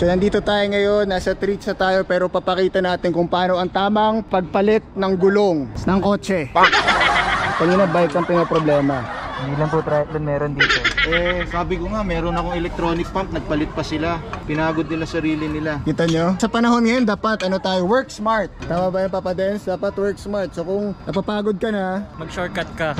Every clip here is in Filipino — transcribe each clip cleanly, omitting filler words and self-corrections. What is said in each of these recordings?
So nandito tayo ngayon, nasa treats na tayo pero papakita natin kung paano ang tamang pagpalit ng gulong ng kotse. Kanina bike ang pinaproblema. Hindi lang po triathlon meron dito. Sabi ko nga, meron akong electronic pump, nagpalit pa sila. Pinagod nila sarili nila. Kita nyo? Sa panahon ngayon, dapat tayo, work smart. Tama ba yung Papa Dens? Dapat work smart. So kung napapagod ka na, Mag-shortcut ka.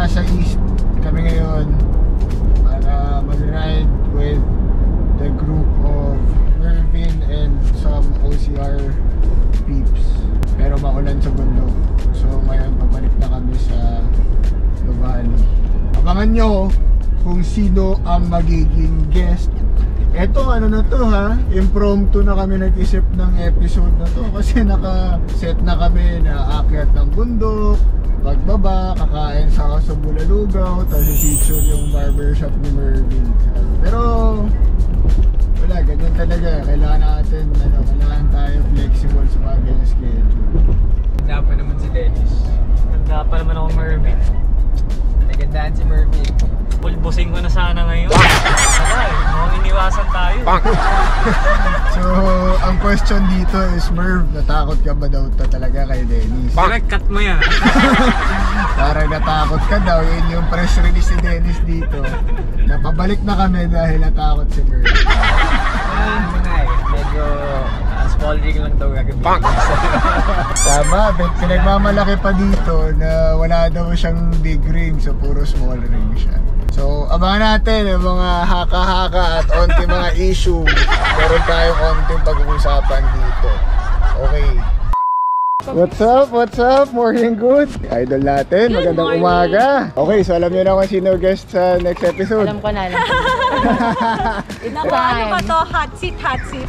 nasa east kami ngayon para mag-ride with the group of Mervin and some OCR peeps, pero maulan sa bundok. So ngayon pabalik na kami sa Nuvali. Abangan nyo kung sino ang magiging guest. Eto ano na to ha, impromptu na kami nag-isip ng episode na to kasi naka-set na kami na aakyat ng bundok, pagbaba, kakain sa Bulalugaw, tapos i-feature yung barbershop ni Mervin. Pero wala, ganyan talaga. Kailangan natin, kailangan tayo flexible sa mga ganyan schedule. Ganda pa naman si Dennis. Ganda pa naman ako, Mervin. Nagandaan si Mervin. Pulbusing ko na sana ngayon. Mukhang iniwasan tayo. So, ang question dito is, Merv, natakot ka ba daw talaga kay Dennis? Direct cut mo yan. Parang natakot ka daw, yun yung press release ni Dennis dito. Napabalik na kami dahil natakot si Merv. Medyo small ring lang daw gagawin. Tama, pinagmamalaki pa dito na wala daw siyang big ring, so puro small ring siya. So, abangan natin yung mga haka-haka at onti mga issue. Meron tayong onting pag-uusapan dito. Okay. What's up? What's up? Morning good. Idol natin. Magandang umaga. Okay, so alam niyo na kung sino guest sa next episode. Alam ko na. Naku, ano ba to? Hot seat, hot seat.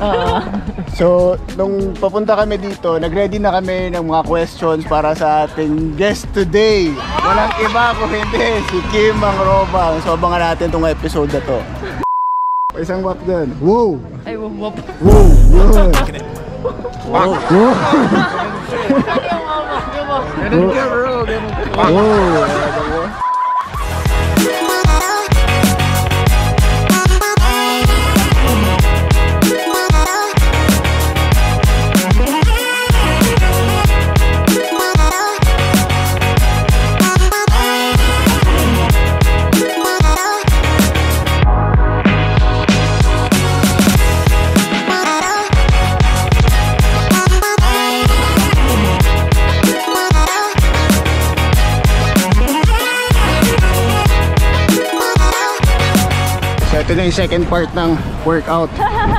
So, nung papunta kami dito, nag-ready na kami ng mga questions para sa ating guest today. Walang iba kung hindi, si Kim ang Robang. So, abangan natin itong episode na to. Isang wap dyan. Wow! Ay, wop. Wow! Yun! Wow! Ganun ka, bro. Wow! Ito na yung second part ng workout.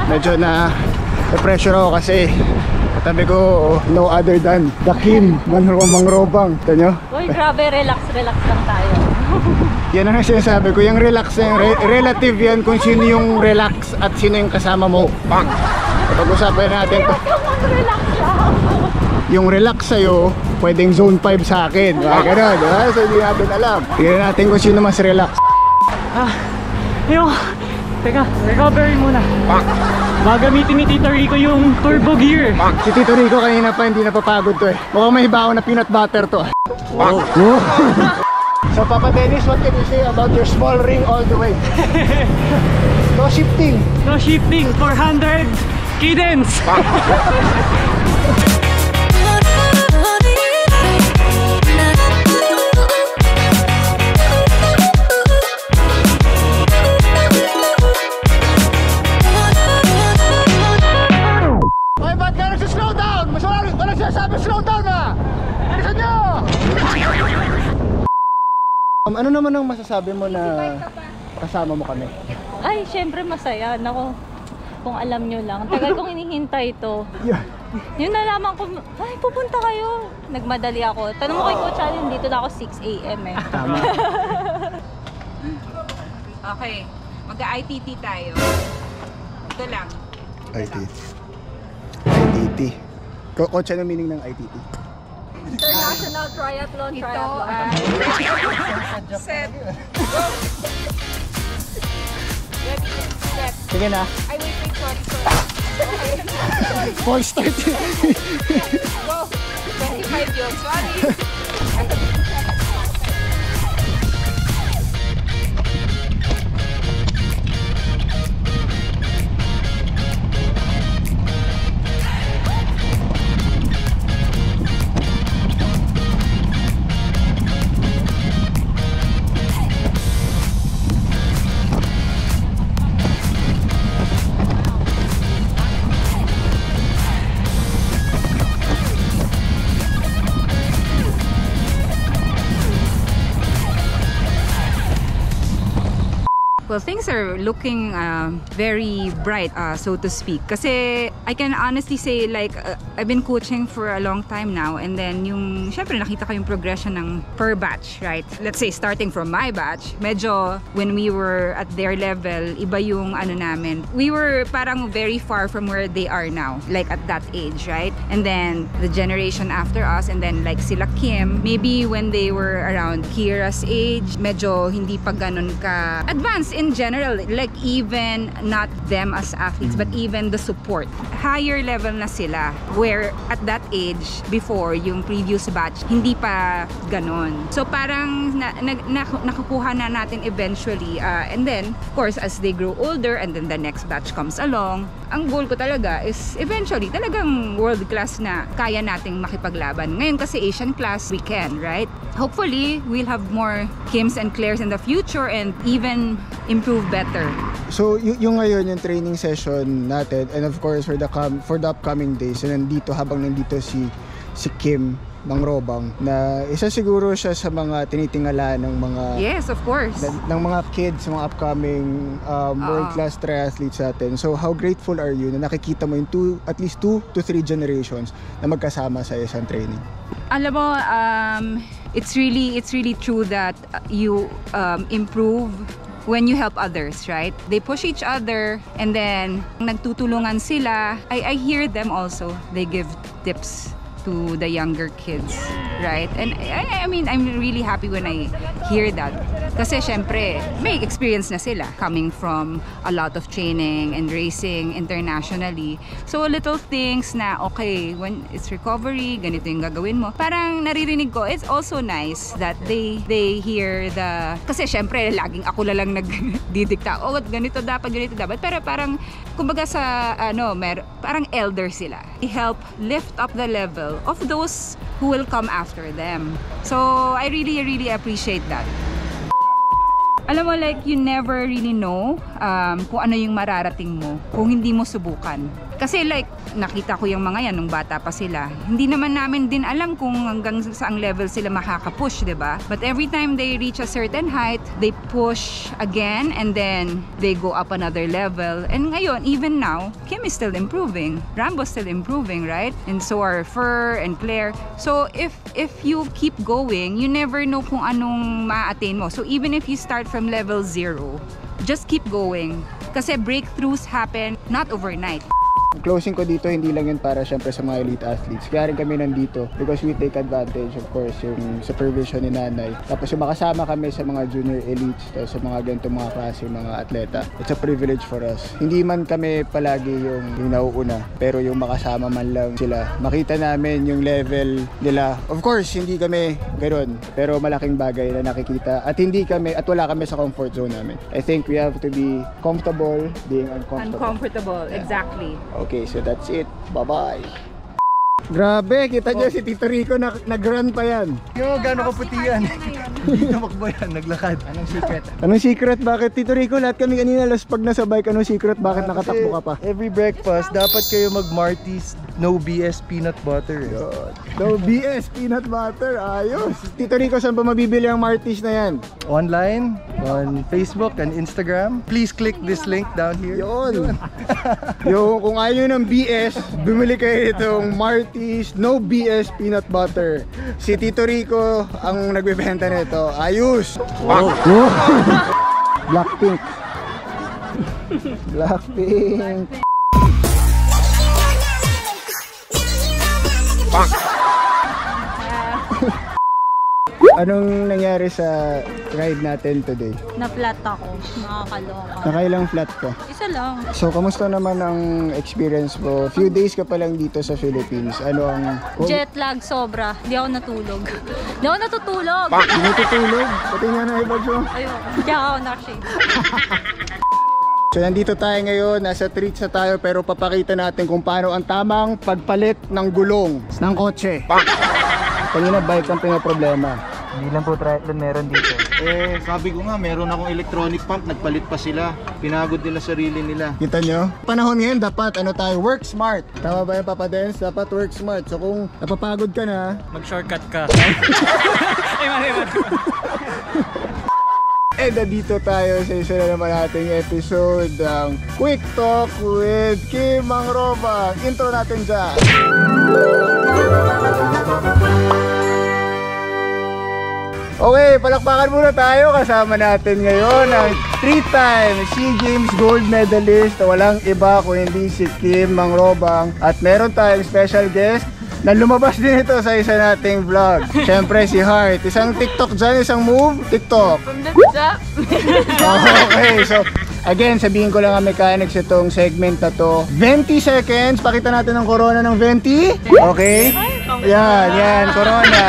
Medyo na-pressure ako kasi katabi ko no other than the Kim, Mang Robang. Ito nyo? Uy, grabe, relax lang tayo. Yan ang sinasabi ko, yung relax na yung relative yan kung sino yung relax at sino yung kasama mo. Bang! Pag-usapan natin to. Relax lang. Yung relax sa'yo, pwedeng zone 5 sa akin. Ganun, diba? So hindi natin alam. Tingnan natin kung sino mas relax. Teka, recovery muna. Gagamitin ni Tito Rico yung turbo gear. Si Tito Rico kanina pa hindi napapagod to eh. Mukhang may baon na peanut butter to. Wow. So Papa Dennis, what can you say about your small ring all the way? No shifting. No shifting, 400 cadence. Ano naman ang masasabi mo na kasama mo kami? Ay, syempre masaya. Nako, kung alam nyo lang. Tagal kong hinihintay ito. Yun nalaman ko, ay, pupunta kayo. Nagmadali ako. Tanong mo kay Coach Allen, dito na ako 6 AM eh. Tama. Okay, mag-ITT tayo. Ito lang. ITT. ITT. Kotse na meaning ng ITT. International Triathlon. Ito, set. Ready, set. Sige na. Ay, wait, sorry. Okay. False start. Go. 25 yun, sorry. Well, things are looking very bright, so to speak. Kasi I can honestly say, like, I've been coaching for a long time now, and then yung, syempre nakita ko yung progression ng per batch, right? Let's say, starting from my batch, medyo when we were at their level, iba yung ano namin. We were parang very far from where they are now, like at that age, right? And then the generation after us, and then like sila Kim, maybe when they were around Kira's age, medyo hindi pa ganun ka advanced in general, like even not them as athletes, but even the support. Higher level na sila, where at that age, before, yung previous batch, hindi pa ganon. So parang nakukuha na natin eventually, and then, of course, as they grow older, and then the next batch comes along, ang goal ko talaga is eventually talagang world class na kaya nating makipaglaban. Ngayon kasi Asian class, we can, right? Hopefully, we'll have more Kims and Claires in the future and even improve better. So yung ngayon yung training session natin, and of course for the upcoming days, and habang nandito si Kim Mangrobang, na isa siguro siya sa mga tinitingala ng mga, yes, of course, ng mga kids, mga upcoming world-class triathletes natin. So how grateful are you na nakikita mo yung at least 2 to 3 generations na magkasama sa isang training? Alam mo, it's really true that you improve when you help others, right? They push each other, and then nagtutulungan sila. I hear them also. They give tips to the younger kids, right? And I mean, I'm really happy when I hear that. Kasi syempre, may experience na sila coming from a lot of training and racing internationally. So little things na, okay, when it's recovery, ganito yung gagawin mo. Parang naririnig ko, it's also nice that they hear the... Kasi syempre, laging ako lang nagdidikta, oh, ganito dapat. Pero parang, kumbaga sa, parang elder sila. They help lift up the level of those who will come after them. So I really appreciate that. Alam mo, like, you never really know kung ano yung mararating mo kung hindi mo subukan. Kasi like, nakita ko yung mga yan nung bata pa sila. Hindi naman namin din alam kung hanggang saang level sila makakapush, diba? But every time they reach a certain height, they push again, and then they go up another level. And ngayon, even now, Kim is still improving. Rambo's still improving, right? And so are Fer and Claire. So if you keep going, you never know kung anong ma-attain mo. So even if you start from level 0, just keep going. Kasi breakthroughs happen not overnight. Closing ko dito, hindi lang yun para syempre sa mga elite athletes. Kaya rin kami nandito because we take advantage, of course, yung supervision ni nanay. Tapos yung makasama kami sa mga junior elites, tapos sa mga ganito mga klase, mga atleta. It's a privilege for us. Hindi man kami palagi yung nauuna, pero yung makasama man lang sila. Makita namin yung level nila. Of course, hindi kami ganoon, pero malaking bagay na nakikita. At wala kami sa comfort zone namin. I think we have to be comfortable being uncomfortable. Uncomfortable, exactly. Okay, so that's it. Bye-bye. Grabe, kita nyo si Tito Rico nag-run pa yan. Yo, gano'n kaputi yan. Hindi tumakbo yan, naglakad. Anong secret? Anong secret? Bakit, Tito Rico? Lahat kami kanina pag nasa bike, anong secret? Bakit nakatakbo ka pa? Every breakfast, dapat kayo mag-Marty's no BS peanut butter. No BS peanut butter, ayos. Tito Rico, saan ba mabibili ang Marty's na yan? Online, on Facebook and Instagram. Please click this link down here. Yun. Yung kung ayaw ng BS, bumili kayo itong Marty's no BS peanut butter. Si Tito Rico ang nagbebenta nito. Ayos. Blackpink. Blackpink. Anong nangyari sa ride natin today? Na-flat ako. Nakakaloka. Nakailang flat ka? Isa lang. So, kamusta naman ang experience mo? Few days ka pa lang dito sa Philippines. Ano ang... Jet lag sobra. Hindi ako natulog. Hindi ako natutulog. Hindi natutulog? Pati nga na ibag mo. Ayoko. Hindi ako na-shade. So, nandito tayo ngayon. Nasa treats na tayo pero papakita natin kung paano ang tamang pagpalit ng gulong ng kotse. Kanina bike ang pinaproblema. Hindi lang po triathlon meron dito. Eh, sabi ko nga, meron akong electronic pump, nagpalit pa sila. Pinagod nila sarili nila. Kita nyo? Panahon ngayon dapat ano tayo, work smart. Tama ba yung Papa Dance? Dapat work smart. So kung napapagod ka na, Mag-shortcut ka. Ay, mali. eh nandito tayo sa isa na naman nating episode ng Quick Talk with Kim Mangroba. Intro natin dyan. Okay, palakpakan muna tayo. Kasama natin ngayon ang 3-time SEA Games gold medalist na walang iba kung hindi si Kim Mangrobang. At meron tayong special guest na lumabas din ito sa isa nating vlog. Siyempre si Heart. Isang TikTok dyan, isang move, TikTok. Okay, so again, sabihin ko lang ang mechanics itong segment na to. 20 seconds, pakita natin ang corona ng 20. Okay? Yan, corona.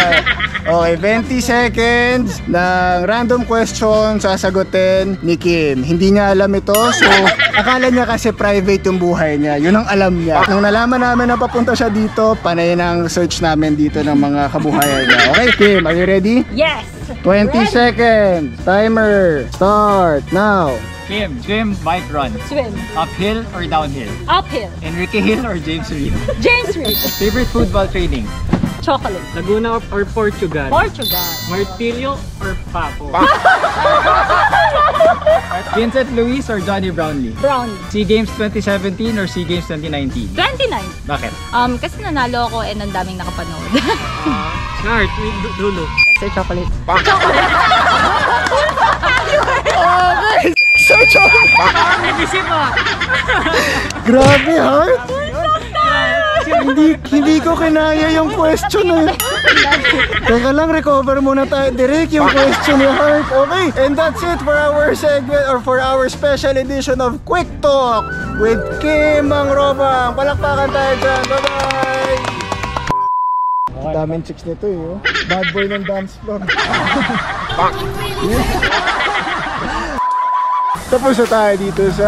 Okay, 20 seconds ng random question sasagutin ni Kim. Hindi niya alam ito, so akala niya kasi private yung buhay niya. Yun ang alam niya. Nung nalaman namin na papunta siya dito, panay ng search namin dito ng mga kabuhayan niya. Okay, Kim, are you ready? Yes! 20 seconds. Timer. Start now. Kim, swim, bike, run. Swim. Uphill or downhill? Uphill. Enrique Hill or James Reid? James Reid. Favorite food while training? Chocolate. Laguna or Portugal? Portugal. Martillo or Papo? Vincent Luis or Johnny Brownlee? Brownie. SEA Games 2017 or SEA Games 2019? 29. Bakit? Kasi nanalo ako and ang daming nakapanood. Smart, dulo. Say chocolate. Okay, so Nag-isip ah! grabe, Heart. Hindi ko kinaya yung question eh. Teka lang, recover muna tayo. Direk yung question ni Heart. Okay, and that's it for our segment or for our special edition of Quick Talk with Kim Mangrobang. Palakpakan tayo dyan. Bye-bye! Daming chicks nito eh. Oh. Bad boy ng dance floor. Tapos na tayo dito sa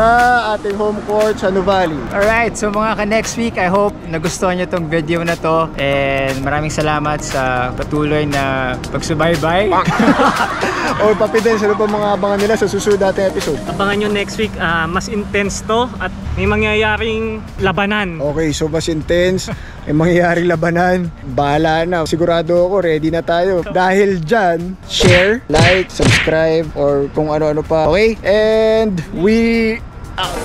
ating home court sa Nuvali. Alright, so mga ka-next week, I hope nagustuhan nyo tong video na to. And maraming salamat sa patuloy na pagsubaybay. O Papi Dance, ano pa mga abangan nila sa susunod nating episode? Abangan nyo next week, mas intense to at may mangyayaring labanan. Okay, so mas intense, may mangyayaring labanan. Bahala na, sigurado ako, ready na tayo. Dahil dyan, share, like, subscribe, or kung ano-ano pa. Okay? And we out.